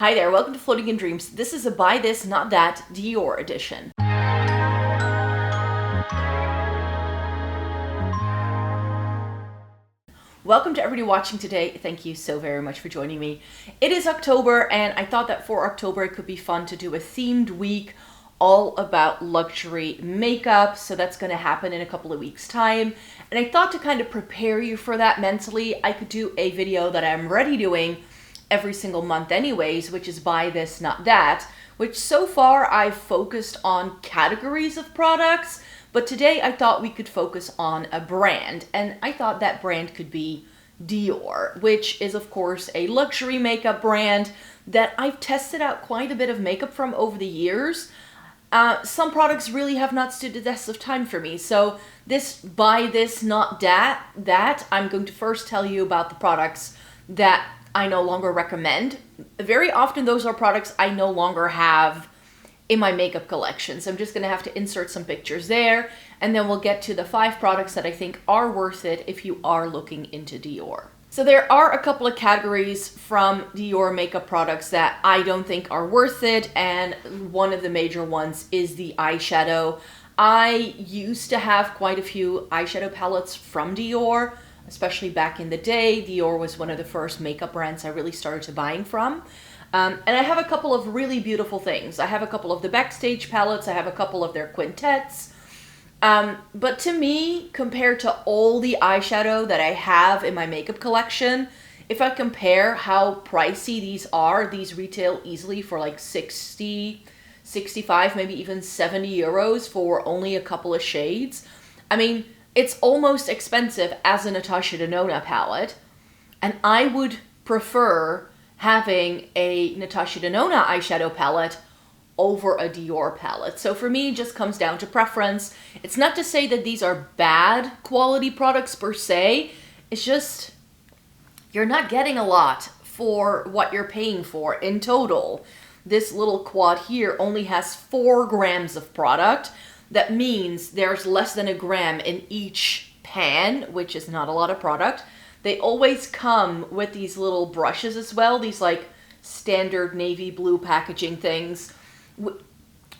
Hi there, welcome to Floating in Dreams. This is a Buy This, Not That Dior edition. Welcome to everybody watching today. Thank you so very much for joining me. It is October, and I thought that for October it could be fun to do a themed week all about luxury makeup. So that's going to happen in a couple of weeks' time. And I thought to kind of prepare you for that mentally, I could do a video that I'm already doing every single month anyways, which is Buy This, Not That, which so far I've focused on categories of products, but today I thought we could focus on a brand, and I thought that brand could be Dior, which is of course a luxury makeup brand that I've tested out quite a bit of makeup from over the years. Some products really have not stood the test of time for me, so this Buy This, Not That, I'm going to first tell you about the products that I no longer recommend. Very often those are products I no longer have in my makeup collection. So I'm just going to have to insert some pictures there, and then we'll get to the 5 products that I think are worth it if you are looking into Dior. So there are a couple of categories from Dior makeup products that I don't think are worth it, and one of the major ones is the eyeshadow. I used to have quite a few eyeshadow palettes from Dior, especially back in the day. Dior was one of the first makeup brands I really started to buying from. And I have a couple of really beautiful things. I have a couple of the Backstage palettes. I have a couple of their quintets. But to me, compared to all the eyeshadow that I have in my makeup collection, if I compare how pricey these retail easily for like 60, 65, maybe even 70 euros for only a couple of shades. I mean, it's almost expensive as a Natasha Denona palette, and I would prefer having a Natasha Denona eyeshadow palette over a Dior palette. So for me, it just comes down to preference. It's not to say that these are bad quality products per se, it's just you're not getting a lot for what you're paying for in total. This little quad here only has 4 grams of product. That means there's less than a gram in each pan, which is not a lot of product. They always come with these little brushes as well, these like standard navy blue packaging things,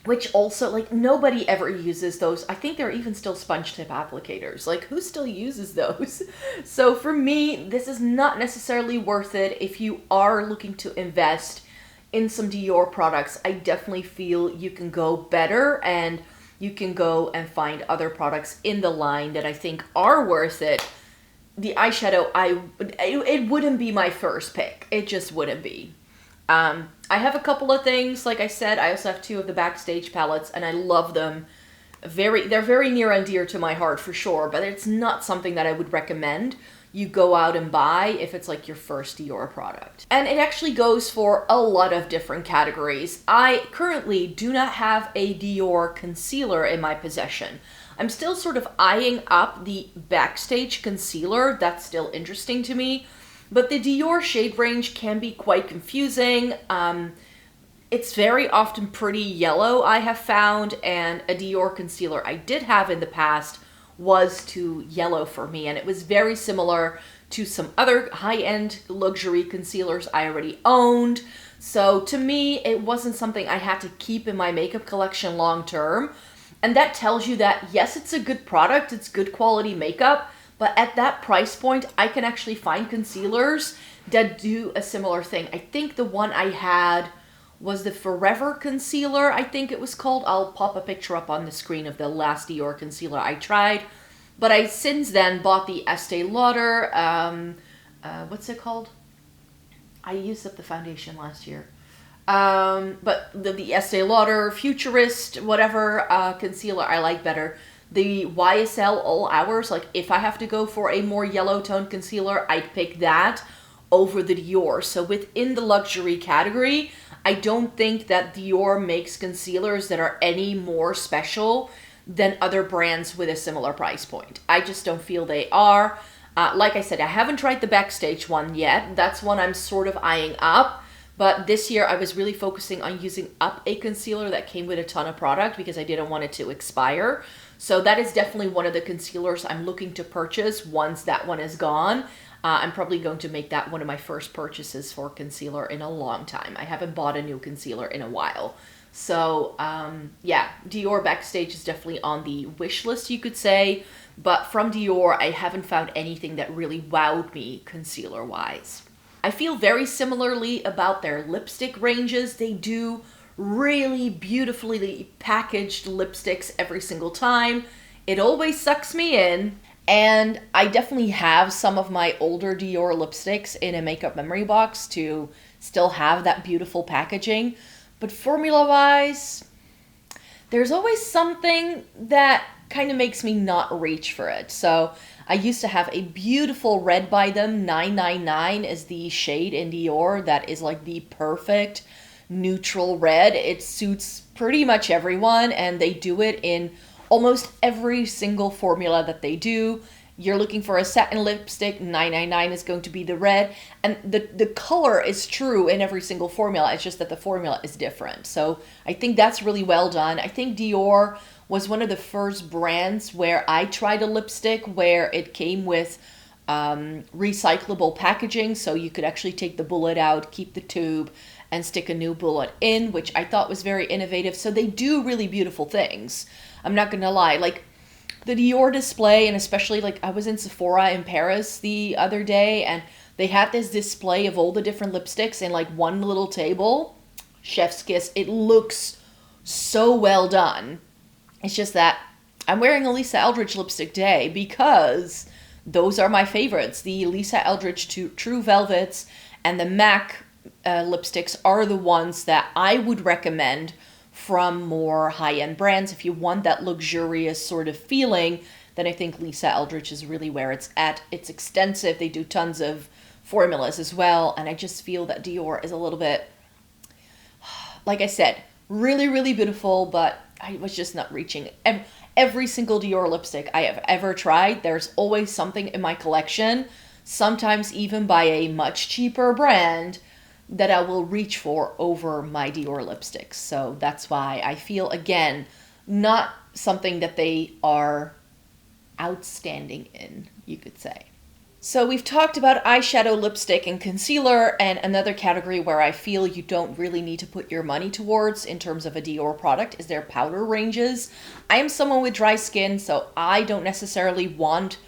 which also, like, nobody ever uses those. I think they're even still sponge tip applicators. Like, who still uses those? So for me, this is not necessarily worth it. If you are looking to invest in some Dior products, I definitely feel you can go better, and you can go and find other products in the line that I think are worth it. The eyeshadow, it wouldn't be my first pick. It just wouldn't be. I have a couple of things. Like I said, I also have 2 of the Backstage palettes, and I love them. They're very near and dear to my heart for sure, but it's not something that I would recommend you go out and buy if it's like your first Dior product. And it actually goes for a lot of different categories. I currently do not have a Dior concealer in my possession. I'm still sort of eyeing up the Backstage concealer. That's still interesting to me. But the Dior shade range can be quite confusing. It's very often pretty yellow, I have found, and a Dior concealer I did have in the past was too yellow for me, and it was very similar to some other high-end luxury concealers I already owned. So to me, it wasn't something I had to keep in my makeup collection long term. And that tells you that yes, it's a good product, it's good quality makeup, but at that price point, I can actually find concealers that do a similar thing. I think the one I had was the Forever concealer, I think it was called. I'll pop a picture up on the screen of the last Dior concealer I tried. But I since then bought the Estee Lauder, what's it called? I used up the foundation last year. But the Estee Lauder Futurist, whatever concealer I like better. The YSL All Hours, like if I have to go for a more yellow tone concealer, I'd pick that over the Dior. So within the luxury category, I don't think that Dior makes concealers that are any more special than other brands with a similar price point. I just don't feel they are. Like I said, I haven't tried the Backstage one yet. That's one I'm sort of eyeing up. But this year I was really focusing on using up a concealer that came with a ton of product because I didn't want it to expire. So that is definitely one of the concealers I'm looking to purchase once that one is gone. I'm probably going to make that one of my first purchases for concealer in a long time. I haven't bought a new concealer in a while. So yeah, Dior Backstage is definitely on the wish list, you could say. But from Dior, I haven't found anything that really wowed me concealer-wise. I feel very similarly about their lipstick ranges. They do really beautifully packaged lipsticks every single time. It always sucks me in. And I definitely have some of my older Dior lipsticks in a makeup memory box to still have that beautiful packaging. But formula-wise, there's always something that kind of makes me not reach for it. So I used to have a beautiful red by them. 999 is the shade in Dior that is like the perfect neutral red. It suits pretty much everyone, and they do it in almost every single formula that they do. You're looking for a satin lipstick, 999 is going to be the red. And the color is true in every single formula. It's just that the formula is different. So I think that's really well done. I think Dior was one of the first brands where I tried a lipstick where it came with recyclable packaging. So you could actually take the bullet out, keep the tube, and stick a new bullet in, which I thought was very innovative. So they do really beautiful things. I'm not gonna lie, like the Dior display, and especially like I was in Sephora in Paris the other day, and they had this display of all the different lipsticks in like one little table. Chef's kiss. It looks so well done. It's just that I'm wearing a Lisa Eldridge lipstick today because those are my favorites. The Lisa Eldridge True Velvets and the MAC lipsticks are the ones that I would recommend from more high-end brands. If you want that luxurious sort of feeling, then I think Lisa Eldridge is really where it's at. It's extensive. They do tons of formulas as well. And I just feel that Dior is a little bit, like I said, really, really beautiful, but I was just not reaching. Every single Dior lipstick I have ever tried, there's always something in my collection, sometimes even by a much cheaper brand, that I will reach for over my Dior lipsticks. So that's why I feel, again, not something that they are outstanding in, you could say. So we've talked about eyeshadow, lipstick, and concealer, and another category where I feel you don't really need to put your money towards in terms of a Dior product is their powder ranges. I am someone with dry skin, so I don't necessarily want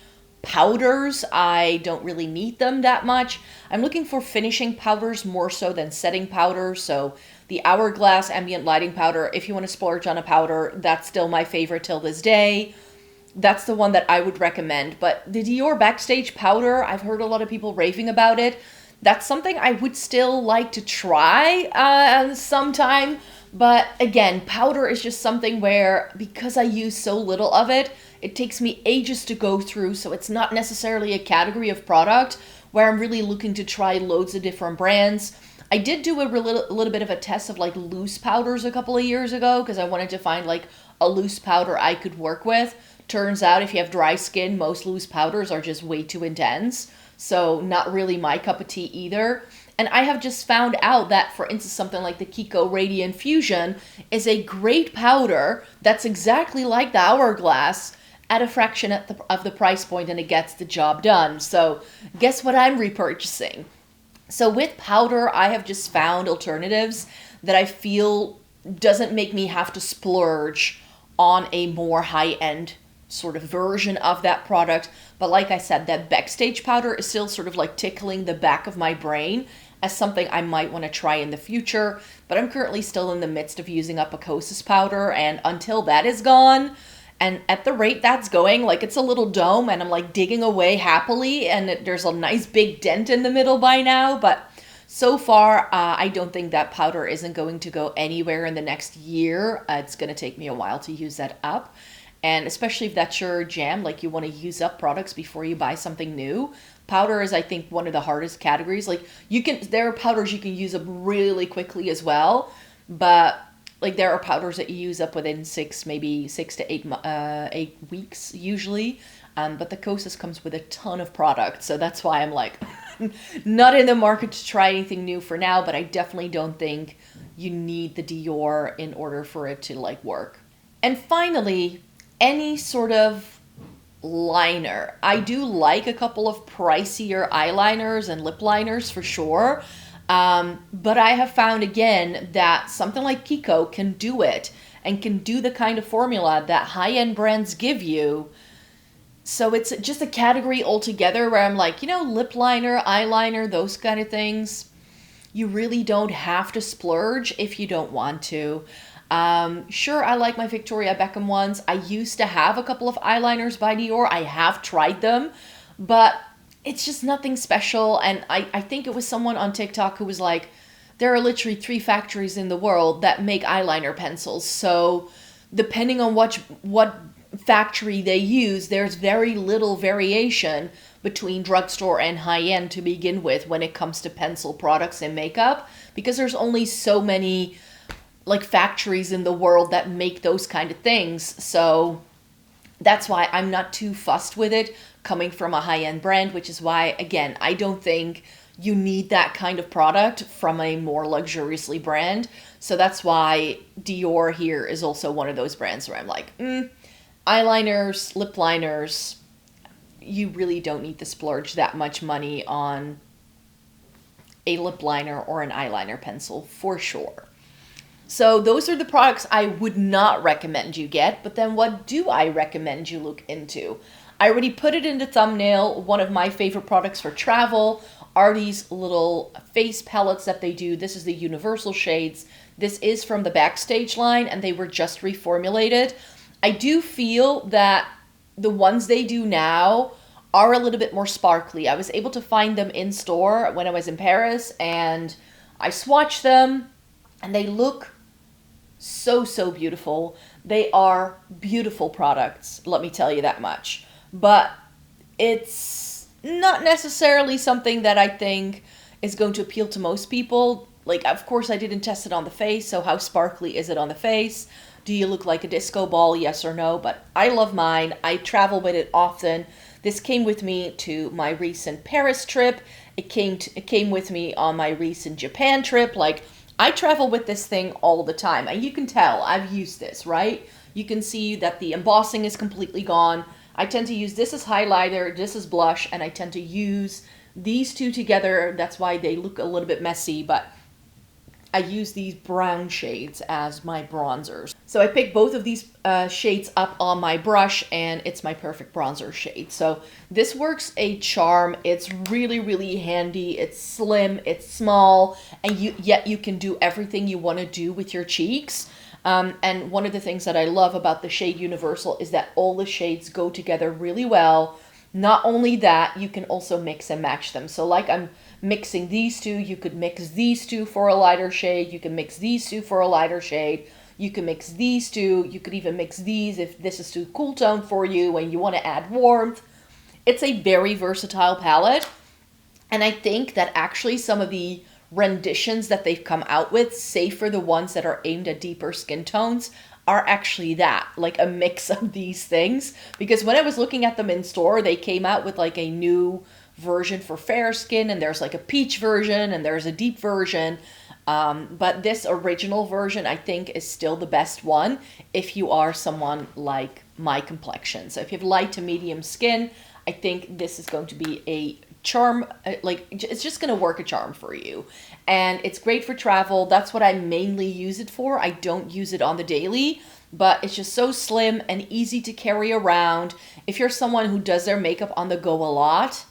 powders. I don't really need them that much. I'm looking for finishing powders more so than setting powders. So the Hourglass Ambient Lighting Powder, if you want to splurge on a powder, that's still my favorite till this day. That's the one that I would recommend. But the Dior Backstage powder, I've heard a lot of people raving about it. That's something I would still like to try sometime. But again, powder is just something where, because I use so little of it, it takes me ages to go through. So it's not necessarily a category of product where I'm really looking to try loads of different brands. I did do a little bit of a test of like loose powders a couple of years ago because I wanted to find like a loose powder I could work with. Turns out if you have dry skin, most loose powders are just way too intense. So not really my cup of tea either. And I have just found out that, for instance, something like the Kiko Radiant Fusion is a great powder that's exactly like the Hourglass at a fraction of the price point, and it gets the job done. So guess what I'm repurchasing? So with powder, I have just found alternatives that I feel doesn't make me have to splurge on a more high-end sort of version of that product. But like I said, that Backstage powder is still sort of like tickling the back of my brain as something I might want to try in the future. But I'm currently still in the midst of using up a Kosas powder, and until that is gone, and at the rate that's going, like it's a little dome and I'm like digging away happily, and there's a nice big dent in the middle by now, but so far I don't think that powder isn't going to go anywhere in the next year. It's going to take me a while to use that up. And especially if that's your jam, like you want to use up products before you buy something new. Powder is, I think, one of the hardest categories. Like there are powders you can use up really quickly as well, but like there are powders that you use up within maybe 6 to 8 weeks usually. But the Kosas comes with a ton of product, so that's why I'm like not in the market to try anything new for now. But I definitely don't think you need the Dior in order for it to like work. And finally, any sort of liner. I do like a couple of pricier eyeliners and lip liners for sure. But I have found again that something like Kiko can do it and can do the kind of formula that high-end brands give you. So it's just a category altogether where I'm like, you know, lip liner, eyeliner, those kind of things, you really don't have to splurge if you don't want to. Sure, I like my Victoria Beckham ones. I used to have a couple of eyeliners by Dior. I have tried them, but it's just nothing special. And I think it was someone on TikTok who was like, there are literally 3 factories in the world that make eyeliner pencils. So depending on what factory they use, there's very little variation between drugstore and high-end to begin with when it comes to pencil products and makeup, because there's only so many like factories in the world that make those kind of things. So that's why I'm not too fussed with it coming from a high-end brand, which is why, again, I don't think you need that kind of product from a more luxuriously brand. So that's why Dior here is also one of those brands where I'm like, eyeliners, lip liners, you really don't need to splurge that much money on a lip liner or an eyeliner pencil for sure. So those are the products I would not recommend you get, but then what do I recommend you look into? I already put it in the thumbnail. One of my favorite products for travel are these little face palettes that they do. This is the Universal shades. This is from the Backstage line and they were just reformulated. I do feel that the ones they do now are a little bit more sparkly. I was able to find them in store when I was in Paris and I swatched them and they look so beautiful. They are beautiful products, let me tell you that much. But it's not necessarily something that I think is going to appeal to most people. Like, of course, I didn't test it on the face, so how sparkly is it on the face? Do you look like a disco ball, yes or no? But I love mine. I travel with it often. This came with me to my recent Paris trip. It came with me on my recent Japan trip. Like, I travel with this thing all the time. And you can tell I've used this, right? You can see that the embossing is completely gone. I tend to use this as highlighter, this as blush, and I tend to use these two together. That's why they look a little bit messy, but I use these brown shades as my bronzers. So I picked both of these shades up on my brush and it's my perfect bronzer shade. So this works a charm. It's really handy. It's slim, it's small, and yet you can do everything you want to do with your cheeks. And one of the things that I love about the shade Universal is that all the shades go together really well. Not only that, you can also mix and match them. So like I'm mixing these two, you could mix these two for a lighter shade. You can mix these two for a lighter shade. You can mix these two. You could even mix these if this is too cool tone for you and you want to add warmth. It's a very versatile palette. And I think that actually some of the renditions that they've come out with, save for the ones that are aimed at deeper skin tones, are actually that, like a mix of these things. Because when I was looking at them in store, they came out with like a new version for fair skin, and there's like a peach version and there's a deep version. But this original version, I think, is still the best one if you are someone like my complexion. So if you have light to medium skin, I think this is going to be a charm, like it's just going to work a charm for you. And it's great for travel. That's what I mainly use it for. I don't use it on the daily, but it's just so slim and easy to carry around. If you're someone who does their makeup on the go a lot,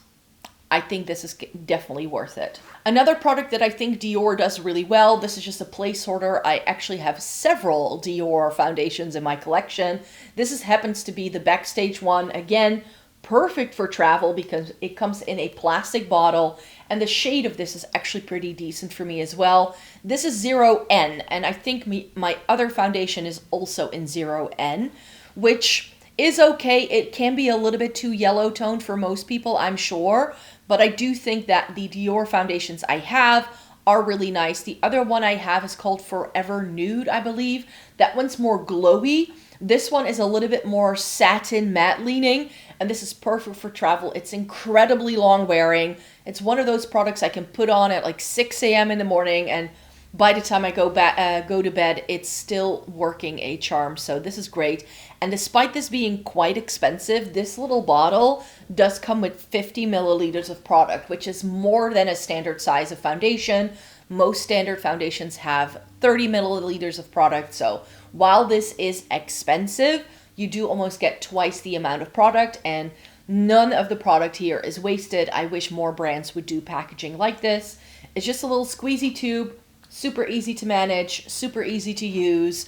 I think this is definitely worth it. Another product that I think Dior does really well, this is just a placeholder. I actually have several Dior foundations in my collection. This happens to be the Backstage one. Again, perfect for travel because it comes in a plastic bottle, and the shade of this is actually pretty decent for me as well. This is 0N, and I think my other foundation is also in 0N, which is okay. It can be a little bit too yellow toned for most people, I'm sure, but I do think that the Dior foundations I have are really nice. The other one I have is called Forever Nude, I believe. That one's more glowy. This one is a little bit more satin matte leaning, and this is perfect for travel. It's incredibly long wearing. It's one of those products I can put on at like 6 a.m. in the morning and by the time I go to bed, it's still working a charm. So this is great. And despite this being quite expensive, this little bottle does come with 50 milliliters of product, which is more than a standard size of foundation. Most standard foundations have 30 milliliters of product. So while this is expensive, you do almost get twice the amount of product, and none of the product here is wasted. I wish more brands would do packaging like this. It's just a little squeezy tube, super easy to manage, super easy to use,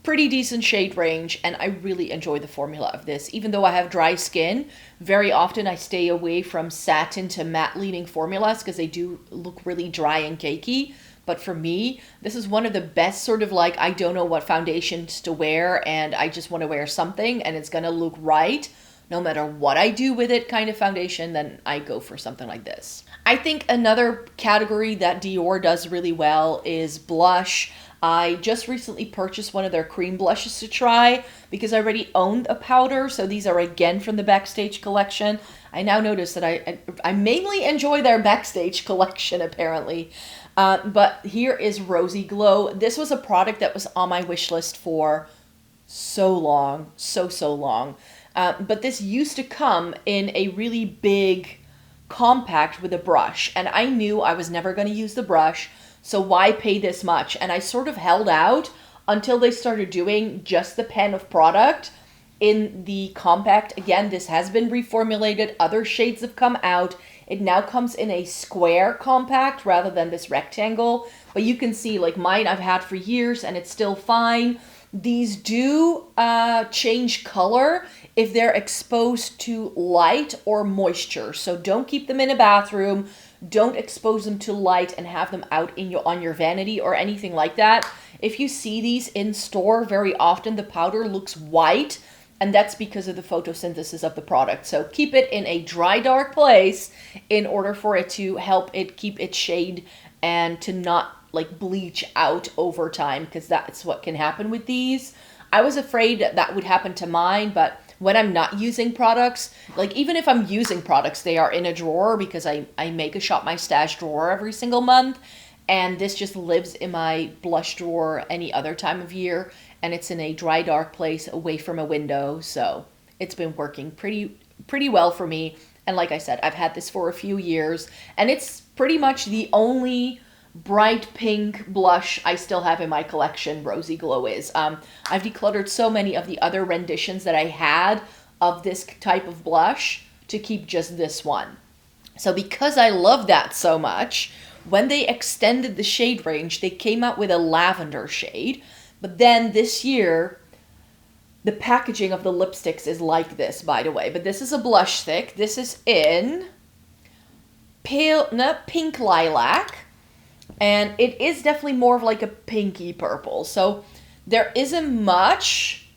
pretty decent shade range, and I really enjoy the formula of this. Even though I have dry skin, very often I stay away from satin to matte leaning formulas because they do look really dry and cakey. But for me, this is one of the best sort of like, I don't know what foundations to wear and I just want to wear something and it's going to look right no matter what I do with it kind of foundation, then I go for something like this. I think another category that Dior does really well is blush. I just recently purchased one of their cream blushes to try because I already owned a powder. So these are again from the Backstage collection. I now notice that I mainly enjoy their Backstage collection apparently. But here is Rosy Glow. This was a product that was on my wish list for so long, so long. But this used to come in a really big compact with a brush, and I knew I was never going to use the brush, so why pay this much? And I sort of held out until they started doing just the pen of product in the compact. Again, this has been reformulated. Other shades have come out. It now comes in a square compact rather than this rectangle, but you can see like mine I've had for years and it's still fine. These do change color if they're exposed to light or moisture. So don't keep them in a bathroom. Don't expose them to light and have them out on your vanity or anything like that. If you see these in store, very often the powder looks white, and that's because of the photosynthesis of the product. So keep it in a dry, dark place in order for it to help it keep its shade and to not like bleach out over time, because that's what can happen with these. I was afraid that would happen to mine, but when I'm not using products, like even if I'm using products, they are in a drawer because I make a Shop My Stash drawer every single month, and this just lives in my blush drawer any other time of year, and it's in a dry, dark place away from a window, so it's been working pretty well for me. And like I said, I've had this for a few years, and it's pretty much the only bright pink blush I still have in my collection. Rosy Glow is. I've decluttered so many of the other renditions that I had of this type of blush to keep just this one. So because I love that so much, when they extended the shade range, they came out with a lavender shade. But then this year, the packaging of the lipsticks is like this, by the way. But this is a blush stick. This is in Pink Lilac. And it is definitely more of like a pinky purple. So there isn't much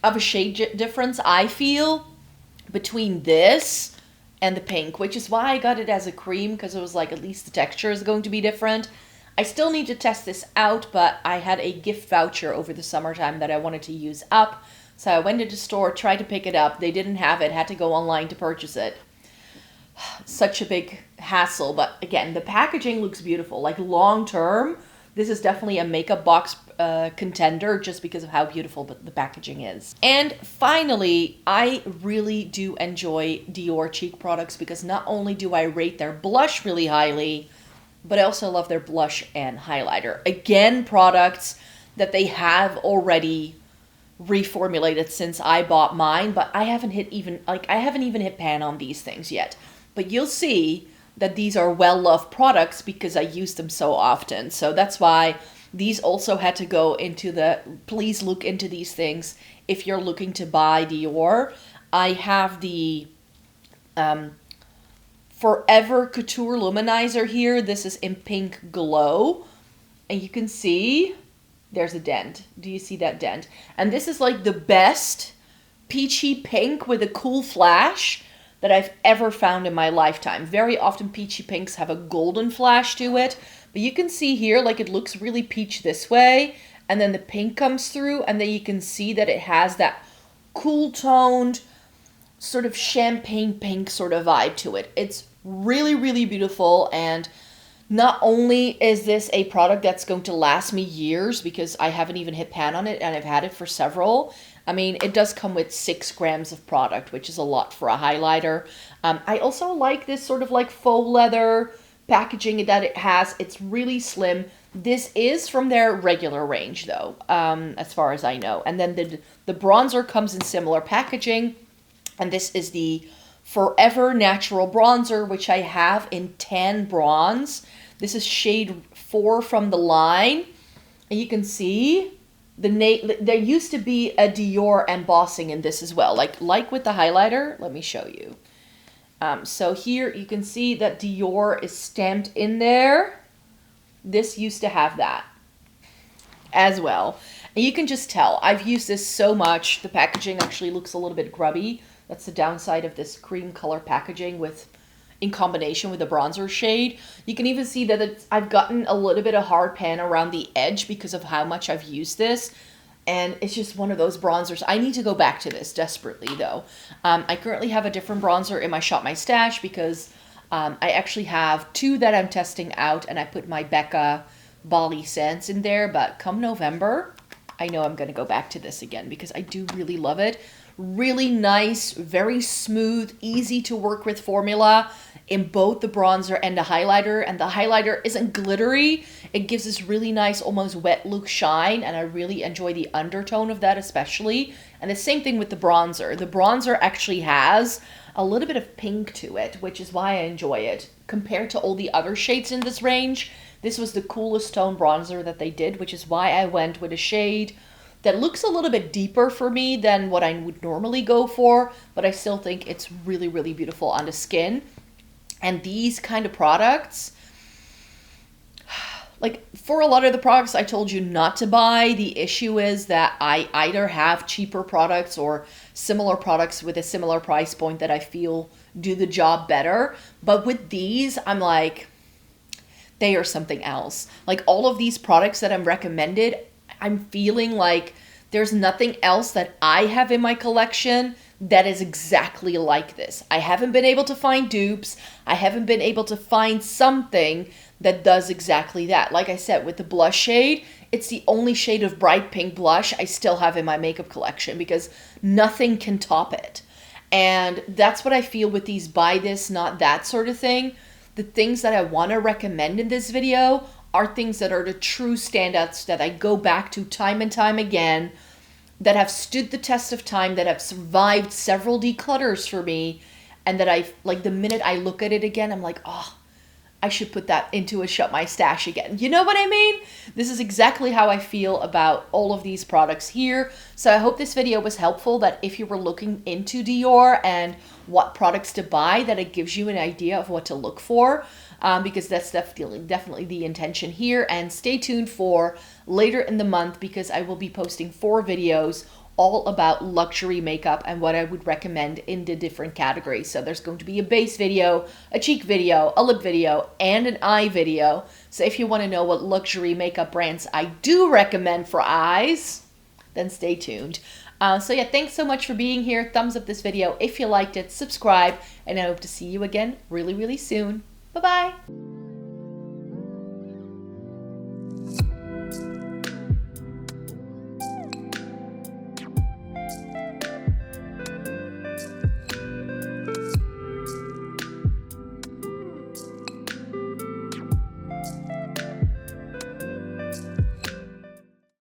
of a shade difference, I feel, between this and the pink, which is why I got it as a cream, because it was like at least the texture is going to be different. I still need to test this out, but I had a gift voucher over the summertime that I wanted to use up. So I went to the store, tried to pick it up. They didn't have it, had to go online to purchase it. Such a big hassle, but again, the packaging looks beautiful. Like long term, this is definitely a makeup box contender just because of how beautiful the packaging is. And finally, I really do enjoy Dior cheek products because not only do I rate their blush really highly, but I also love their blush and highlighter. Again, products that they have already reformulated since I bought mine, but I haven't even hit pan on these things yet. But you'll see that these are well-loved products because I use them so often. So that's why these also had to go into the, please look into these things if you're looking to buy Dior. I have the Forever Couture Luminizer here. This is in Pink Glow. And you can see there's a dent. Do you see that dent? And this is like the best peachy pink with a cool flash that I've ever found in my lifetime. Very often peachy pinks have a golden flash to it, but you can see here like it looks really peach this way, and then the pink comes through, and then you can see that it has that cool toned sort of champagne pink sort of vibe to it. It's really, really beautiful, and Not only is this a product that's going to last me years because I haven't even hit pan on it and I've had it for several. I mean, it does come with 6 grams of product, which is a lot for a highlighter. I also like this sort of like faux leather packaging that it has. It's really slim. This is from their regular range though, as far as I know. And then the bronzer comes in similar packaging. And this is the Forever Natural Bronzer, which I have in tan bronze. This is shade 4 from the line. And you can see there used to be a Dior embossing in this as well. Like with the highlighter, let me show you. So here you can see that Dior is stamped in there. This used to have that as well. And you can just tell, I've used this so much. The packaging actually looks a little bit grubby. That's the downside of this cream color packaging in combination with the bronzer shade. You can even see that I've gotten a little bit of hard pan around the edge because of how much I've used this. And it's just one of those bronzers. I need to go back to this desperately though. I currently have a different bronzer in my Shop My Stash because I actually have 2 that I'm testing out, and I put my Becca Bali Sands in there. But come November, I know I'm going to go back to this again because I do really love it. Really nice, very smooth, easy to work with formula in both the bronzer and the highlighter. And the highlighter isn't glittery. It gives this really nice, almost wet look shine. And I really enjoy the undertone of that especially. And the same thing with the bronzer. The bronzer actually has a little bit of pink to it, which is why I enjoy it. Compared to all the other shades in this range, this was the coolest tone bronzer that they did, which is why I went with a shade that looks a little bit deeper for me than what I would normally go for, but I still think it's really, really beautiful on the skin. And these kind of products, like for a lot of the products I told you not to buy, the issue is that I either have cheaper products or similar products with a similar price point that I feel do the job better. But with these, I'm like, they are something else. Like all of these products that I'm recommended, I'm feeling like there's nothing else that I have in my collection that is exactly like this. I haven't been able to find dupes. I haven't been able to find something that does exactly that. Like I said, with the blush shade, it's the only shade of bright pink blush I still have in my makeup collection because nothing can top it. And that's what I feel with these buy this, not that sort of thing. The things that I want to recommend in this video are things that are the true standouts that I go back to time and time again, that have stood the test of time, that have survived several declutters for me, and that the minute I look at it again, I'm like, oh, I should put that into a Shop My Stash again. You know what I mean? This is exactly how I feel about all of these products here. So I hope this video was helpful, that if you were looking into Dior and what products to buy, that it gives you an idea of what to look for. Because that's definitely the intention here. And stay tuned for later in the month because I will be posting 4 videos all about luxury makeup and what I would recommend in the different categories. So there's going to be a base video, a cheek video, a lip video, and an eye video. So if you want to know what luxury makeup brands I do recommend for eyes, then stay tuned. So yeah, thanks so much for being here. Thumbs up this video if you liked it, subscribe, and I hope to see you again really, really soon. Bye-bye.